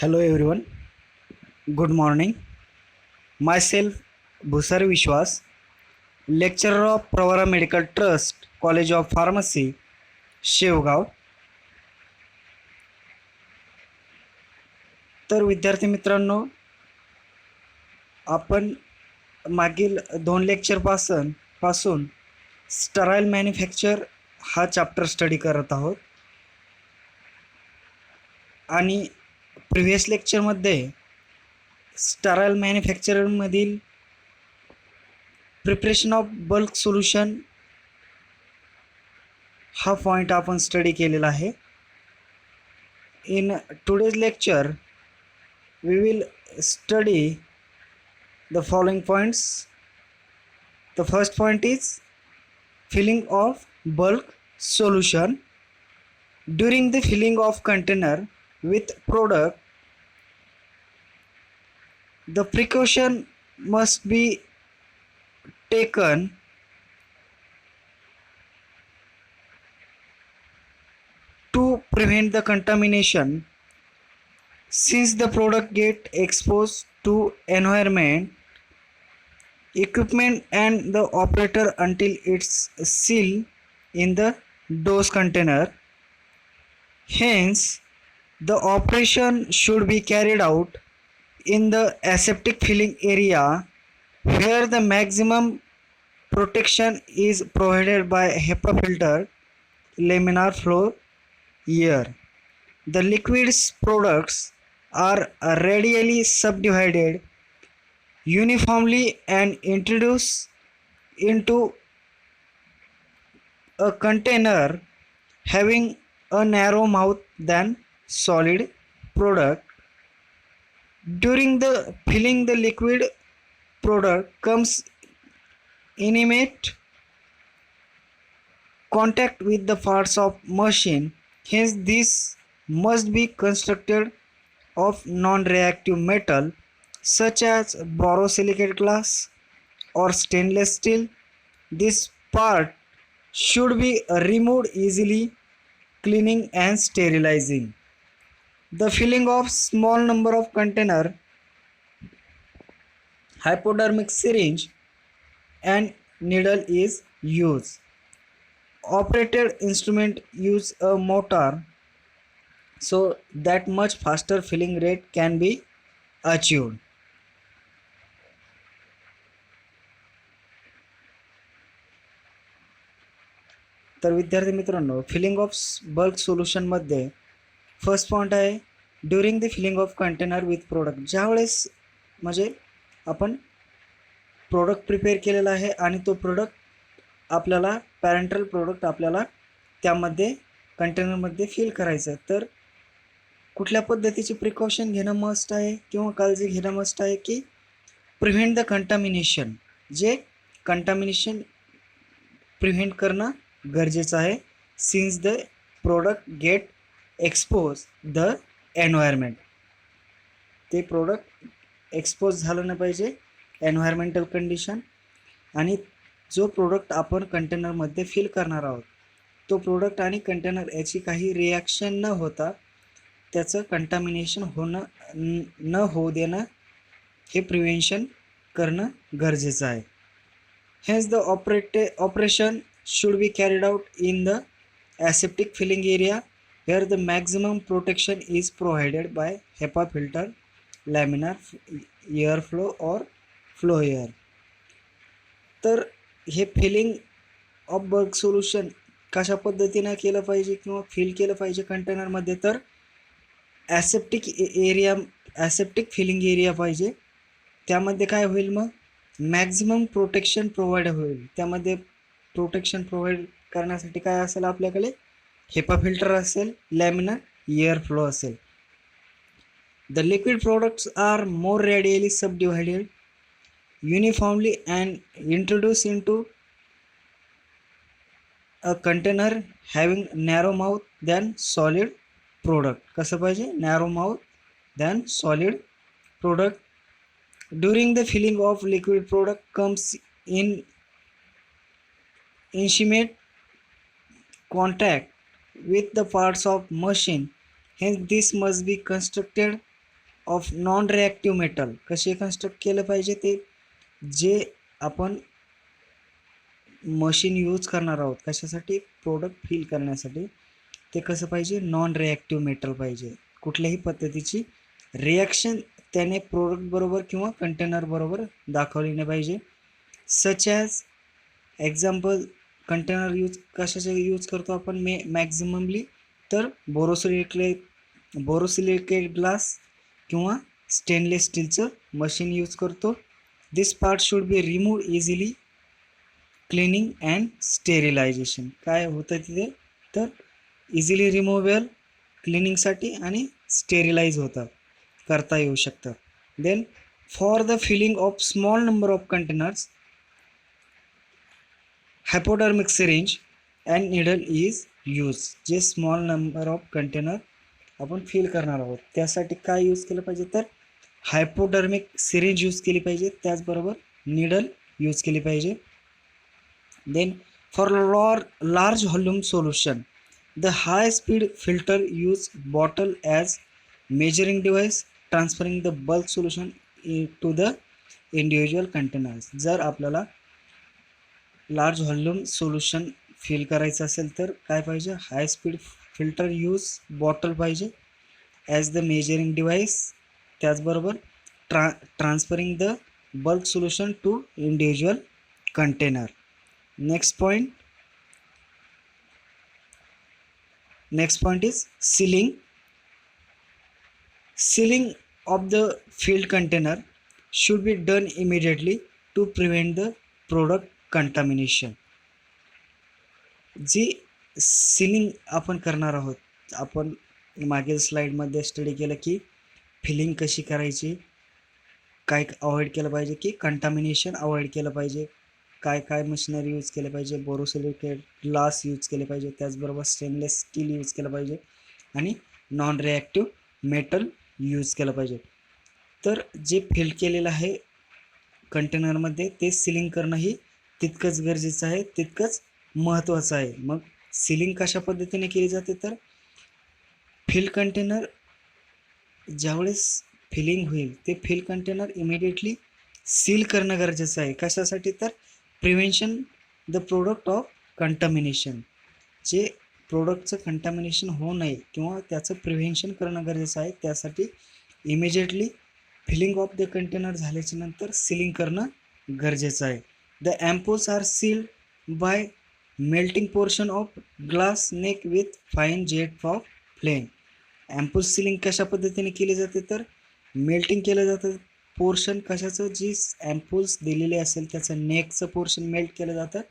Hello everyone, good morning. Myself Bhusar Vishwas, lecturer of Pravara Medical Trust, College of Pharmacy, Shevgaon. तर विद्यार्थी मित्रांनो, आपण मागील 2 लेक्चरपासून स्टराईल मॅन्युफॅक्चर हा चॅप्टर स्टडी करत आहोत आणि प्रिव्हियस लेक्चरमध्ये स्टराईल मॅन्युफॅक्चरमधील प्रिपरेशन ऑफ बल्क सोल्युशन हा पॉईंट आपण स्टडी केलेला आहे. In today's lecture, we will study the following points. The first point is filling of bulk solution. During the filling of container with product, the precaution must be taken to prevent the contamination. Since the product get exposed to environment, equipment and the operator until it's sealed in the dose container. Hence, the operation should be carried out in the aseptic filling area where the maximum protection is provided by HEPA filter laminar flow air. The liquids products are radially subdivided uniformly and introduced into a container having a narrow mouth than solid product. During the filling, the liquid product comes intimate contact with the parts of machine. Hence, this must be constructed of non-reactive metal such as borosilicate glass or stainless steel. This part should be removed easily, cleaning and sterilizing. The filling of small number of container, hypodermic syringe and needle is used. Operated instrument use a motor so that much faster filling rate can be achieved. तर विद्यार्थी मित्रांनो, filling of bulk सोल्युशनमध्ये first point आहे during the filling of container with product. ज्यावेळेस म्हणजे आपण product prepare केलेला आहे आणि तो प्रोडक्ट आपल्याला पॅरेंटल प्रोडक्ट आपल्याला त्यामध्ये कंटेनरमध्ये फिल करायचं, तर कुठल्या पद्धतीचे प्रिकॉशन घेणं मस्ट आहे किंवा काळजी घेणं मस्ट आहे की प्रिव्हेंट द कंटामिनेशन. जे कंटामिनेशन प्रिव्हेंट करणं गरजेचं आहे. Since the product get expose the environment, ते प्रोडक्ट एक्सपोज झालं नाही पाहिजे एन्व्हायरमेंटल कंडिशन. आणि जो प्रोडक्ट आपण कंटेनरमध्ये फिल करणार आहोत तो प्रोडक्ट आणि कंटेनर याची काही रिॲक्शन न होता त्याचं कंटामिनेशन न होऊ देणं हे प्रिव्हेन्शन करणं गरजेचं आहे. Hence the operation should be carried out in the aseptic filling area where the maximum protection is provided by HEPA filter, laminar air flow or flow air. तर हे फिलिंग ऑफ बल्क सोल्युशन कशा पद्धतीने केलं पाहिजे किंवा fill केलं पाहिजे कंटेनरमध्ये, तर ॲसेप्टिक फिलिंग एरिया पाहिजे. त्यामध्ये काय होईल, मग मॅक्झिमम प्रोटेक्शन प्रोव्हाइड होईल. त्यामध्ये प्रोटेक्शन प्रोव्हाइड करण्यासाठी काय असेल आपल्याकडे, हेपा फिल्टर असेल, लॅमिनार एअर फ्लो असेल. The liquid products are more radially subdivided uniformly and introduce into a container having narrow mouth than solid product. कसं पाहिजे, narrow mouth than solid product. During the filling of liquid product comes in intimate contact with the parts of machine. Hence, this must be constructed of non reactive metal कसे construct केलं पाहिजे, ते जे आपण machine use करणार आहोत कशासाठी, product fill करण्यासाठी, ते कसं पाहिजे, नॉन रिॲक्टिव्ह मेटल पाहिजे. कुठल्याही पद्धतीची रिॲक्शन त्याने प्रोडक्ट बरोबर किंवा कंटेनर बरोबर दाखवली नाही पाहिजे. सच ॲज एक्झाम्पल, कंटेनर कशाचे यूज करतो आपण मॅक्झिममली, तर बोरोसिलिकेट ग्लास किंवा स्टेनलेस स्टीलचं मशीन यूज करतो. This part should be remove easily cleaning and sterilization. काय होतं तिथे, तर इझिली रिमूवेबल क्लिनिंगसाठी आणि स्टेरिलाइज होतं, करता येऊ शकतं. Then for the filling of small number of containers, hypodermic syringe and needle is use. जे स्मॉल नंबर ऑफ कंटेनर आपण फिल करणार आहोत त्यासाठी काय यूज केलं पाहिजे, तर हायपोडर्मिक सिरिंज यूज केली पाहिजे, त्याचबरोबर निडल यूज केली पाहिजे. Then for large volume solution, the high speed filter use bottle as measuring device transferring the bulk solution to the individual containers. जर आपल्याला लार्ज व्हॉल्यूम सोल्युशन फिल करायचं असेल तर काय पाहिजे, high speed filter use bottle पाहिजे as the measuring device, त्याचबरोबर transferring the bulk solution to individual container. Next point is sealing. Sealing of the filled container should be done immediately to prevent the product contamination. जी sealing आपण करणार आहोत, आपण मागील स्लाइडमध्ये study केलं की फिलिंग कशी करायची, काय अवॉइड केलं पाहिजे, की कंटामिनेशन अवॉइड केलं पाहिजे, काय काय मशिनरी यूज केले पाहिजे, बोरोसिलिकेट ग्लास यूज केले पाहिजे, त्याचबरोबर स्टेनलेस स्टील यूज केलं पाहिजे आणि नॉन रिॲक्टिव्ह मेटल यूज केलं पाहिजे. तर जे फिल केलेलं आहे कंटेनरमध्ये ते सीलिंग करणंही तितकंच गरजेचं आहे, तितकंच महत्त्वाचं आहे. मग सीलिंग कशा पद्धतीने केली जाते, तर फिल कंटेनर ज्यावेळेस फिलिंग होईल ते फिल कंटेनर इमिडिएटली सील करणं गरजेचं आहे. कशासाठी, तर prevention the product of contamination. जे प्रोडक्टचं कंटामिनेशन होऊ नये किंवा त्याचं प्रिव्हेन्शन करणं गरजेचं आहे, त्यासाठी immediately filling of the container झाल्याच्या नंतर सीलिंग करणं गरजेचं आहे. The ampoules are sealed by melting portion of glass neck with fine jet of flame. Ampoule sealing कशा पद्धतीने केली जाते, तर मेल्टिंग केलं जातं पोर्शन कशाचं, जी अँपोल्स दिलेले असेल त्याचं नेकचं पोर्शन मेल्ट केलं जातं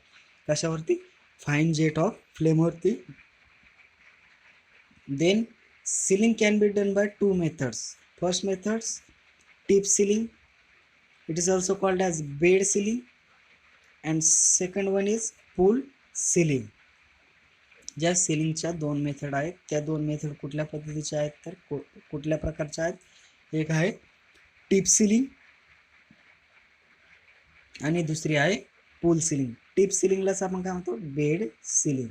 कशावरती, फाईन जेट ऑफ फ्लेमवरती. Then sealing can be done by two methods. First methods tip sealing, it is also called as bed sealing, and second one is pull sealing. ज्या सीलिंगच्या दोन मेथड आहेत, त्या दोन मेथड कुठल्या पद्धतीच्या आहेत, तर कुठल्या प्रकारच्या आहेत, एक आहे टिप सीलिंग आणि दुसरी आहे पूल सीलिंग. टिप सीलिंगलाच आपण काय म्हणतो, bed sealing.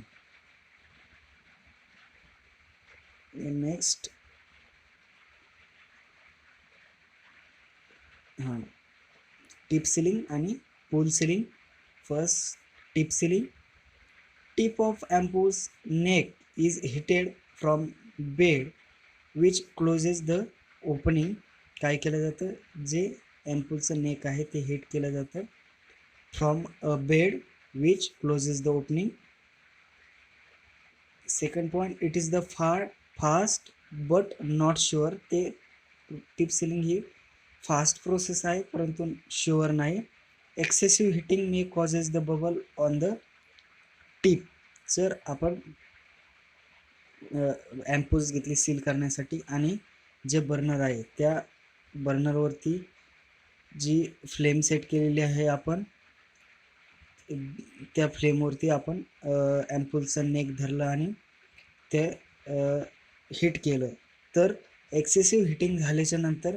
Next tip sealing आणि pull sealing. First tip sealing. Tip of ampoule's neck is heated from bed which closes the opening. काय केलं जातं, जे अँपूलचं नेक आहे ते हीट केलं जातं from a bed which closes the opening. Second point, it is the fast but not sure. ते tip sealing ही फास्ट प्रोसेस आहे परंतु शुअर नाही. Excessive heating may causes the bubble on the tip. जर आपण अँपूल्स घेतली सील करण्यासाठी आणि जे बर्नर आहे त्या बर्नरवरती जी फ्लेम सेट केलेली आहे आपण, त्या फ्लेमवरती आपण अँपूलचं नेक धरलं आणि ते हिट केलं तर एक्सेसिव्ह हिटिंग झाल्याच्या नंतर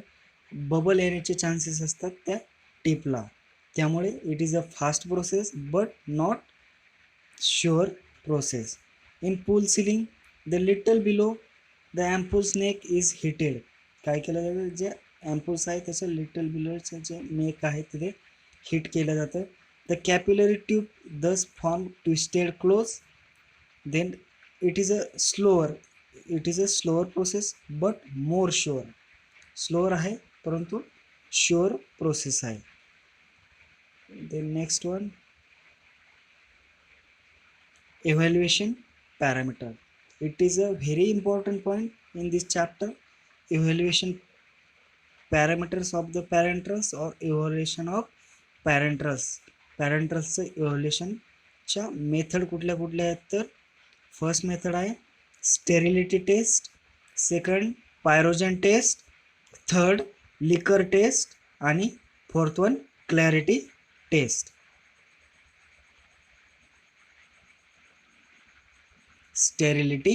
बबल येण्याचे चान्सेस असतात त्या टिपला. त्यामुळे it is a fast process but not sure process. In pool sealing, the little below the ampoule's neck is heated काय केलं जातं, जे ॲम्पूल्स आहे त्याच्या लिटल बिलोचं जे नेक आहे तिथे हिट केलं जातं. The capillary tube thus form twisted close. Then it is a slower process but more sure. Slower आहे परंतु शुअर प्रोसेस आहे. Then next one, evaluation parameter. It is a very important point in this chapter. Evaluation parameters of the parentrals or evaluation of parentrals. Parentralचं evaluationच्या method कुठल्या कुठल्या आहेत तर first method आहे sterility test, second pyrogen test, third leaker test आणि fourth one clarity test. Sterility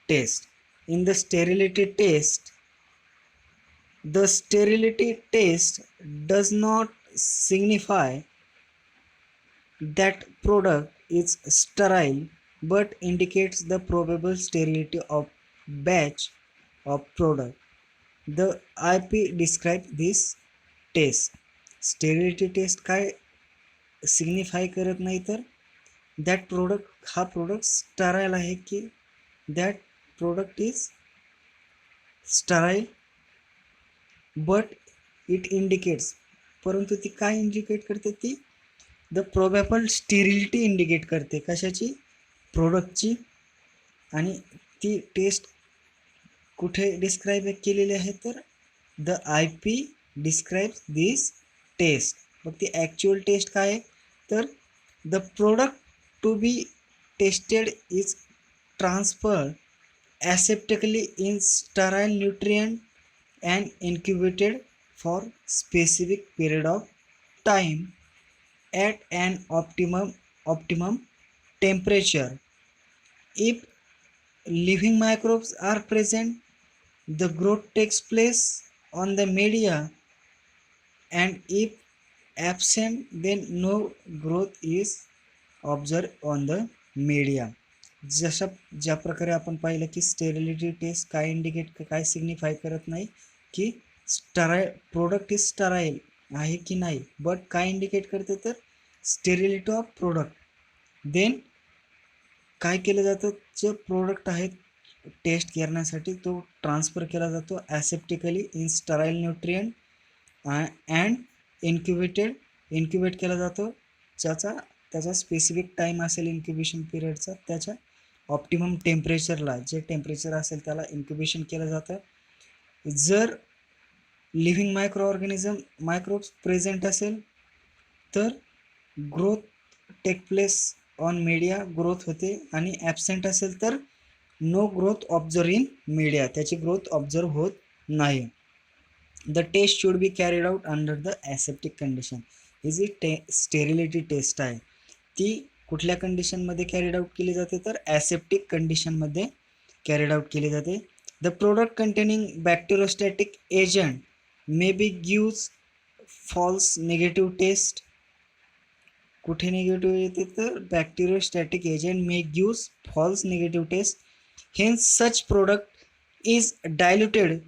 test. In the sterility test, the sterility test does not signify that product is sterile but indicates the probable sterility of batch of product. The IP describes this test. Sterility test काय सिग्निफाय करत नाही तर that product, हा product sterile आहे की that product is sterile but it indicates, परंतु ती काय इंडिकेट करते, ती द प्रोबॅबल स्टेरिलिटी इंडिकेट करते. कशाची, प्रोडक्टची. आणि ती टेस्ट कुठे डिस्क्राईब केलेली आहे तर द IP डिस्क्राईब्स दिस टेस्ट. मग ती ॲक्च्युअल टेस्ट काय आहे तर the product to be tested is transferred aseptically in sterile nutrient and incubated for specific period of time at an optimum temperature. If living microbes are present, the growth takes place on the media, and if absent, then no growth is observe on the media. ज्या प्रकारे आपण पाहिलं की sterility taste काय indicate, काय सिग्निफाय करत नाही की प्रोडक्ट इज स्टराईल आहे की नाही, बट काय इंडिकेट करते तर स्टेरिलिटी ऑफ प्रोडक्ट. देन काय केलं जातं, जे प्रोडक्ट आहेत टेस्ट करण्यासाठी तो ट्रान्सफर केला जातो aseptically in sterile nutrient and incubate केला जातो, त्याचा स्पेसिफिक टाईम असेल इन्क्युबेशन पिरियडचा, त्याच्या ऑप्टिमम टेम्परेचरला, जे टेम्परेचर असेल त्याला इन्क्युबेशन केलं जातं. जर लिव्हिंग मायक्रोब्स प्रेझेंट असेल तर growth take place on media, growth होते. आणि ॲबसेंट असेल तर no growth observe in media, त्याची ग्रोथ ऑब्झर्व होत नाही. The test should be carried out under the aseptic condition. ही जी स्टेरिलिटी टेस्ट आहे ती कुठल्या कंडिशनमध्ये कॅरीड आउट केली जाते तर ॲसेप्टिक कंडिशनमध्ये कॅरीड आउट केली जाते. The product containing bacteriostatic agent may be gives false negative test. कुठे निगेटिव्ह येते तर bacteriostatic agent may gives false negative test. Hence such product is diluted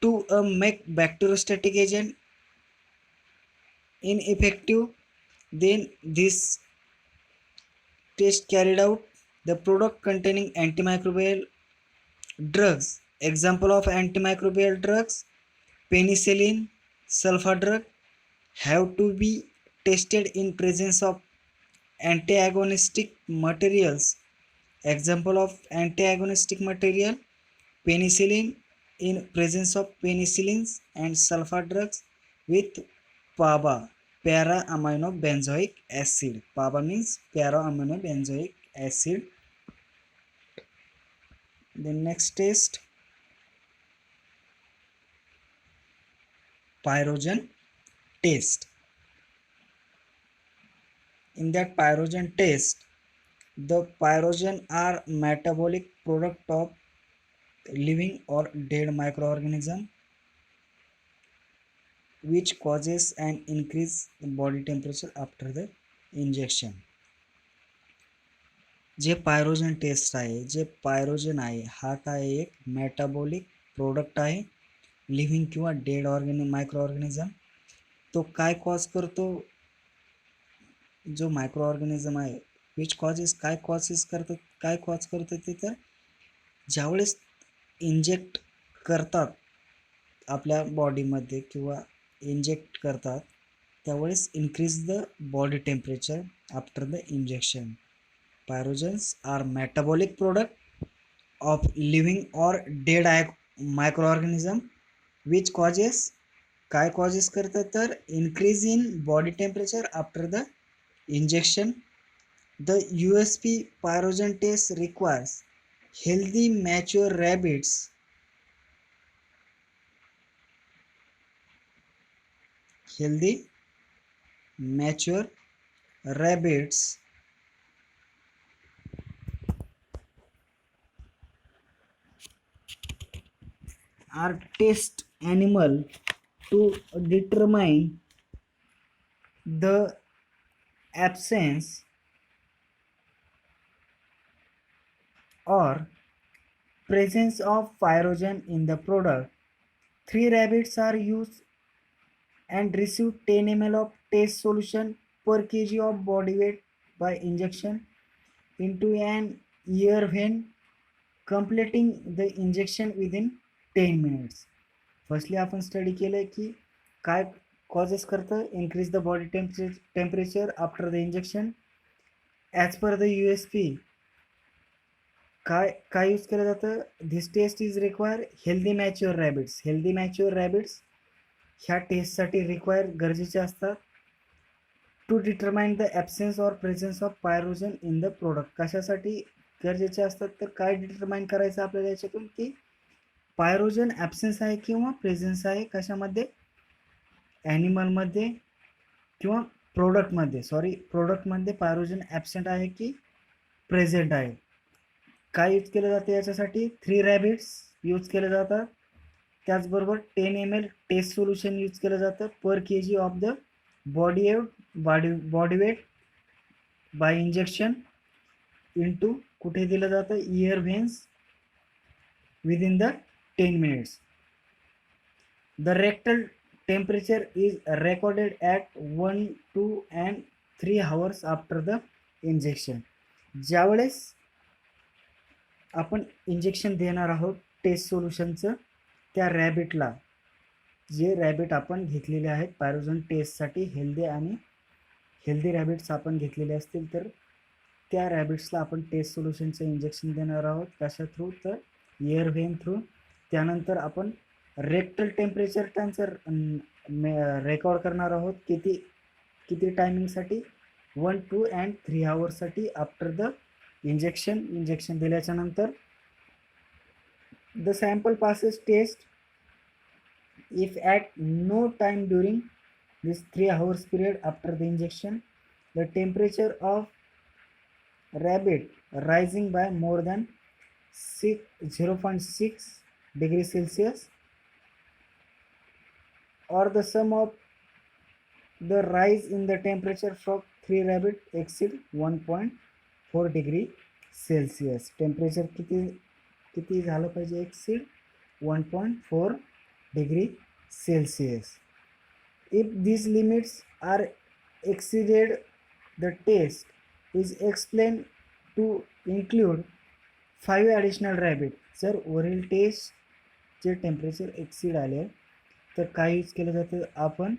to a make bacteriostatic agent ineffective. Then this test carried out. The product containing antimicrobial drugs, example of antimicrobial drugs penicillin, sulfa drug, have to be tested in presence of antagonistic materials. Example of antagonistic material penicillin in presence of penicillins and sulfa drugs with PABA, para-amino benzoic acid. PABA means para-amino benzoic acid. The next test, pyrogen test. In that pyrogen test, the pyrogen are metabolic product of living or dead microorganism which causes an increase in body temperature after the injection. जे pyrogen taste आहे, जे pyrogen आहे हा काय एक metabolic product आहे living किंवा dead micro organism, तो काय कॉज करतो, जो मायक्रो ऑर्गॅनिझम आहे विच कॉजेस, काय कॉज करतं ते, तर ज्यावेळेस इंजेक्ट करतात आपल्या बॉडीमध्ये किंवा इंजेक्ट करतात त्यावेळेस increase the body temperature after the injection. Pyrogens are metabolic product of living or dead micro organism which causes, काय कॉजेस करतात तर increase in body temperature after the injection. The USP pyrogen test requires healthy mature rabbits healthy mature rabbits are test animal to determine the absence or presence of pyrogen in the product. 3 rabbits are used and receive 10 ml of test solution per kg of body weight by injection into an ear vein, completing the injection within 10 minutes. Firstly आपण study केलं की काय causes करतं, increase the body temperature after the injection. As per the USP काय use केलं जातं, this test is require healthy mature rabbits ह्या टेस्टसाठी गरजेचे असतात. To determine the absence or presence of pyrogen in the product. कशासाठी गरजेचे असतात तर काय डिटरमाइन करायचं आपल्याला याच्यातून की पायरोजन ॲब्सेन्स आहे किंवा प्रेझेन्स आहे कशामध्ये, ॲनिमलमध्ये किंवा प्रोडक्टमध्ये पायरोजन ॲब्सेंट आहे की प्रेझेंट आहे. काय यूज केलं जातं याच्यासाठी, 3 रॅबिट्स यूज केले जातात. त्याचबरोबर 10 ml टेस्ट सोल्युशन यूज केलं जातं per kg of the body weight by injection into कुठे दिलं जातं, ear veins within the 10 minutes. The rectal temperature is recorded at 1, 2 and 3 hours after the injection. ज्यावेळेस आपण इंजेक्शन देणार आहोत टेस्ट सोल्युशनचं त्या रॅबिटला, जे रॅबिट आपण घेतलेले आहेत पायरोजन टेस्टसाठी, हेल्दी रॅबिट्स आपण घेतलेले असतील तर त्या रॅबिट्सला आपण टेस्ट सोल्युशनचं इंजेक्शन देणार आहोत. कशा थ्रू तर एअर व्हेन थ्रू. त्यानंतर आपण रेक्टल टेम्परेचर त्यांचं रेकॉर्ड करणार आहोत किती टायमिंगसाठी, 1, 2 and 3 hours after the injection दिल्याच्या नंतर. The sample passes test if at no time during this 3 hours period after the injection the temperature of rabbit rising by more than 0.6 degrees Celsius or the sum of the rise in the temperature from 3 rabbit exceed 1.4 degree Celsius. Temperature किती झालं पाहिजे, exceed 1.4 degree Celsius. If these limits are exceeded, the test is explained to include 5 additional rabbit. जर वरील टेस्टचे temperature exceed आले तर काय use केलं जातं, आपण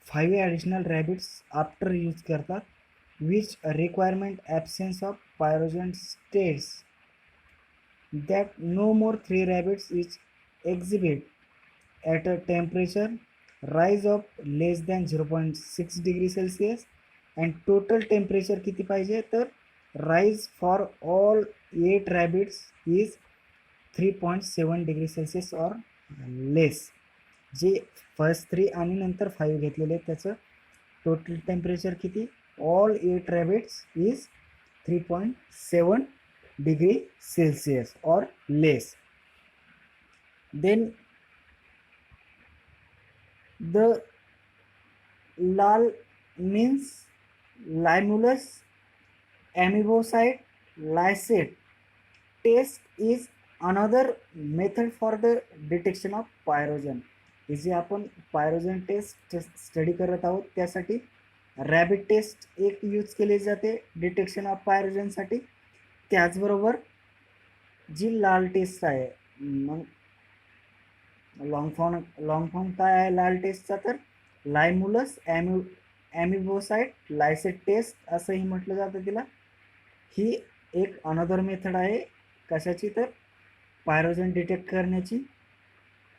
5 ॲडिशनल रॅबिट्स आफ्टर यूज करतात, which requirement absence of pyrogen states that no more 3 rabbits is exhibit at a temperature rise of less than 0.6 degree Celsius and total temperature किती पाहिजे तर rise for all 8 rabbits is 3.7 degree Celsius or less. जे first 3 आणि नंतर 5 घेतलेले त्याचं total temperature किती, all 8 rabbit's is 3.7 degree Celsius or less. Then the LAL means Limulus amebocyte lysate test is another method for the detection of pyrogen. हे जे आपण pyrogen taste study करत आहोत त्यासाठी रॅबिट टेस्ट एक यूज केली जाते डिटेक्शन ऑफ पायरोजनसाठी. त्याचबरोबर जी लाल टेस्ट आहे, मग लॉंग फॉर्म काय आहे लाल टेस्टचा, तर लायमुलस ॲमिबोसाइट लायसेट टेस्ट असंही म्हटलं जातं तिला. ही एक अनदर मेथड आहे कशाची, तर पायरोजन डिटेक्ट करण्याची.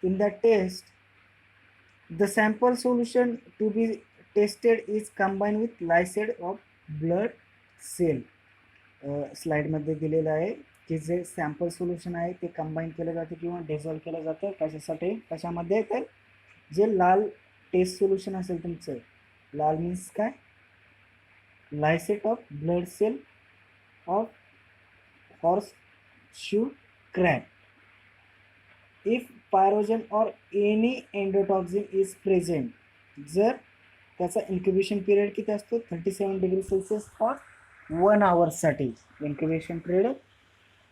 In that test the sample solution to be tested is combine with lysed of blood cell. स्लाईडमध्ये दिलेलं आहे की जे सॅम्पल सोल्युशन आहे ते कंबाईन केलं जातं किंवा डिझॉल्व केलं जातं कशासाठी, कशामध्ये, तर जे लाल टेस्ट सोल्युशन असेल तुमचं, लाल मीन्स काय, lysate of blood cell of horseshoe crab. If pyrogen or any endotoxin is present, जर त्याचा इन्क्युबेशन पिरियड किती असतो 37 डिग्री सेल्सिअस फॉर 1 आवर्ससाठी. Incubation period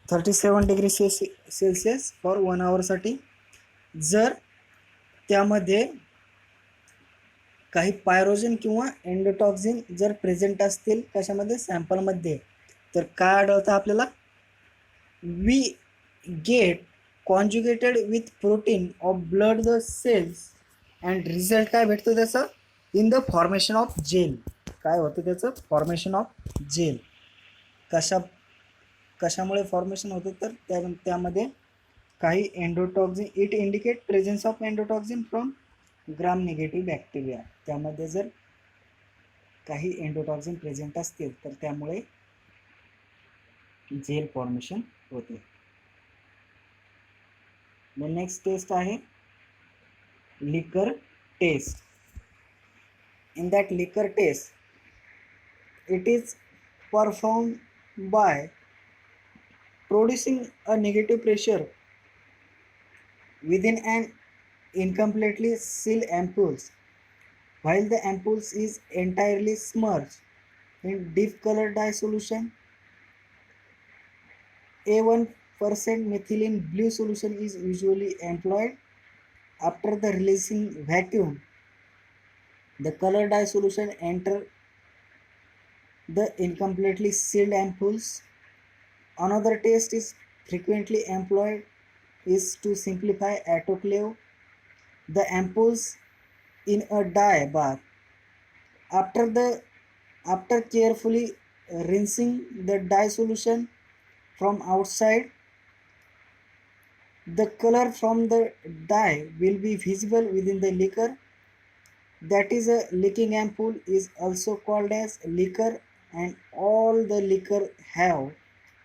37 degree Celsius for 1 आवर्ससाठी. जर त्यामध्ये काही पायरोजन किंवा एंडोटॉक्झिन जर प्रेझेंट असतील कशामध्ये, सॅम्पलमध्ये, तर काय आढळतं आपल्याला, we get conjugated with protein of blood the cells and result काय भेटतं त्याचं, in the formation of gel. काय होतं त्याचं, फॉर्मेशन ऑफ जेल. कशामुळे फॉर्मेशन होतं, तर त्यामध्ये काही endotoxin, it indicate presence of endotoxin from gram negative bacteria. त्यामध्ये जर काही एंडोटॉक्झिन प्रेझेंट असतील तर त्यामुळे जेल फॉर्मेशन होते. द नेक्स्ट टेस्ट आहे leaker test. In that leaker test it is performed by producing a negative pressure within an incompletely sealed ampules while the ampules is entirely submerged in deep color dye solution. A 1% methylene blue solution is usually employed. After the releasing vacuum, the color dye solution enter the incompletely sealed ampules. Another test is frequently employed is to simplify autoclave the ampoules in a dye bath. After carefully rinsing the dye solution from outside, the color from the dye will be visible within the liquor. That is, a leaking ampoule is also called as liquor, and all the liquor have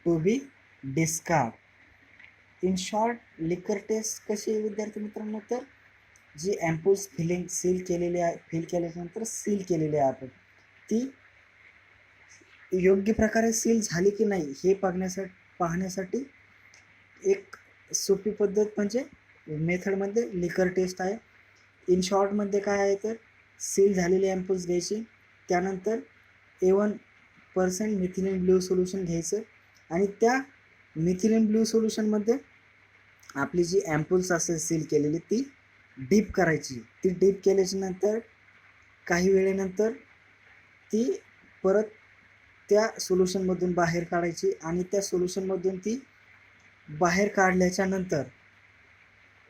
to be discarded. In short लिकर taste कशी आहे विद्यार्थी मित्रांनो, तर जी ॲम्पूल्स seal केल्यानंतर seal केलेली आहे आपण, ती योग्य प्रकारे सील झाली की नाही हे पाहण्यासाठी एक सोपी पद्धत म्हणजे मेथडमध्ये लिकर टेस्ट आहे. इन शॉर्टमध्ये काय आहे, तर सील झालेली ॲम्पूल्स घ्यायची, त्यानंतर A1% मिथिलीन ब्ल्यू सोल्युशन घ्यायचं आणि त्या मिथिलीन ब्ल्यू सोल्युशनमध्ये आपली जी ॲम्पूल्स असेल सील केलेली ती डीप करायची. ती डीप केल्याच्या नंतर काही वेळेनंतर ती परत त्या सोल्युशनमधून बाहेर काढायची आणि त्या सोल्युशनमधून ती बाहेर काढल्याच्या नंतर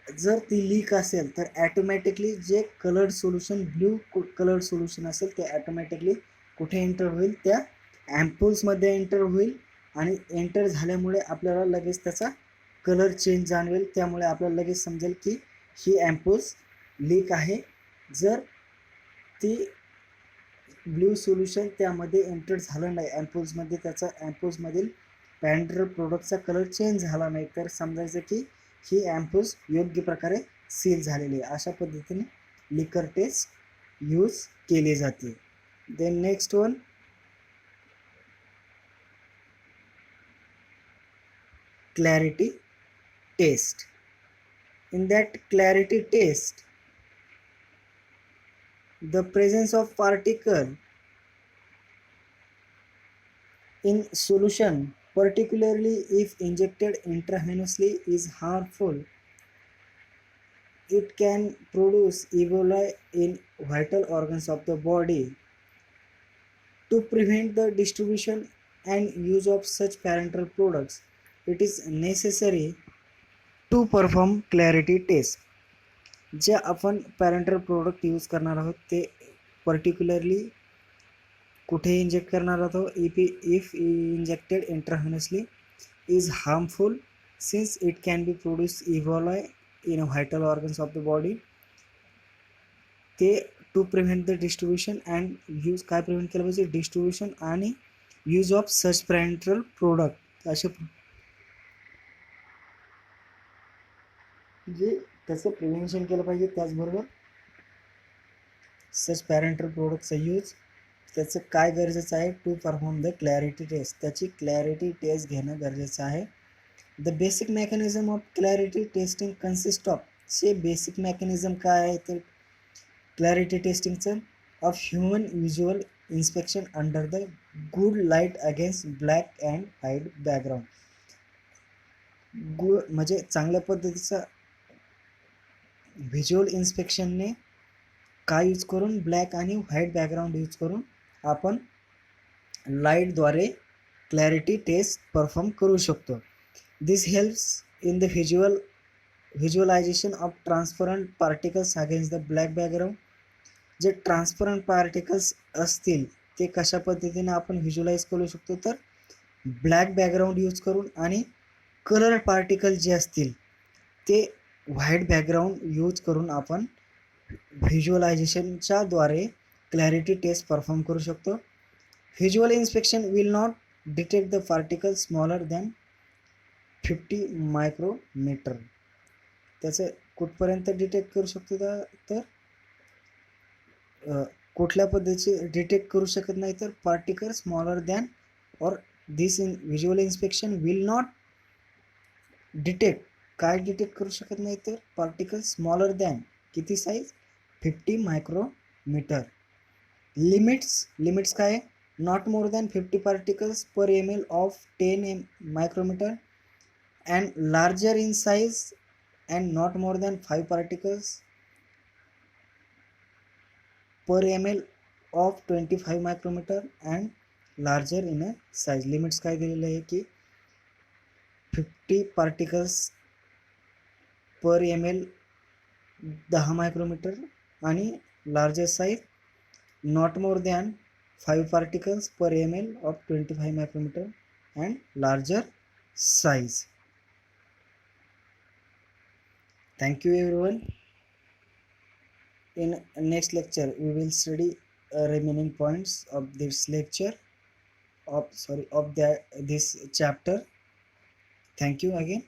जर ती लीक असेल तर ॲटोमॅटिकली जे coloured solution blue coloured solution असेल ते ॲटोमॅटिकली कुठे एंटर होईल, त्या ॲम्पूल्समध्ये एंटर होईल आणि एंटर झाल्यामुळे आपल्याला लगेच त्याचा कलर चेंज जाणवेल. त्यामुळे आपल्याला लगेच समजेल की ही ॲम्पूल्स लीक आहे. जर ती ब्ल्यू सोल्युशन त्यामध्ये एंटर झालं नाही ॲम्पूल्समध्ये, त्याचा ॲम्पूल्समधील पॅन्ड्रल प्रोडक्टचा कलर चेंज झाला नाही, तर समजायचं की ही ॲम्पूल्स योग्य प्रकारे सील झालेली आहे. अशा पद्धतीने लिकर टेस्ट यूज केली जाते. Then next one, clarity test. In that clarity test, the presence of particle in solution particularly if injected intravenously, is harmful. It can produce Ebola in vital organs of the body. To prevent the distribution and use of such parenteral products, it is necessary to perform clarity test. जे आपण parental product use करणार आहोत ते particularly कुठे inject करणार आहोत, if injected intravenously is harmful since it can be produce Ebola in vital organs of the body. ते to prevent the distribution and use काय प्रिव्हेंट केलं पाहिजे, डिस्ट्रीब्युशन आणि use of such parenteral product असे जे त्याचं प्रिव्हेन्शन केलं पाहिजे. त्याचबरोबर सच पॅरेंटल प्रोडक्टचा यूज त्याचं काय गरजेचं आहे, to perform the clarity test, त्याची क्लॅरिटी टेस्ट घेणं गरजेचं आहे. The basic mechanism of clarity testing consist of, हे बेसिक मेकॅनिझम काय आहे तर क्लॅरिटी टेस्टिंगचं, of human visual inspection under the good light against black and white background. म्हणजे चांगल्या पद्धतीचा व्हिज्युअल इन्स्पेक्शनने काय यूज करून, ब्लॅक आणि व्हाईट बॅकग्राऊंड यूज करून आपण लाईटद्वारे क्लॅरिटी टेस्ट परफॉर्म करू शकतो. This helps in the visualization of transparent particles against the black background. जे ट्रान्सपरंट पार्टिकल्स असतील ते कशा पद्धतीने आपण व्हिज्युअलाइज करू शकतो तर ब्लॅक बॅकग्राऊंड यूज करून, आणि कलर पार्टिकल जे असतील ते व्हाईट बॅकग्राऊंड यूज करून आपण व्हिज्युअलायझेशनच्या द्वारे क्लॅरिटी टेस्ट परफॉर्म करू शकतो. Visual inspection will not detect the particle smaller than 50 micrometre. त्याचं कुठपर्यंत डिटेक्ट करू शकतो तर कुठल्या पद्धतीचे डिटेक्ट करू शकत नाही तर particle smaller than, or this in visual inspection will not detect, काय डिटेक्ट करू शकत नाही तर पार्टिकल स्मॉलर दॅन, किती साईज 50 मायक्रोमीटर. लिमिट्स काय आहे, not more than 50 particles per ml of 10 micrometre and larger in size and not more than 5 particles per ml of 25 micrometre and larger in a size. Limits काय दिलेलं आहे की 50 particles per ml 10 micrometre आणि larger size not more than 5 particles per ml of 25 micrometre and larger size. Thank you everyone. In next lecture we will study remaining points of this lecture of this chapter. Thank you again.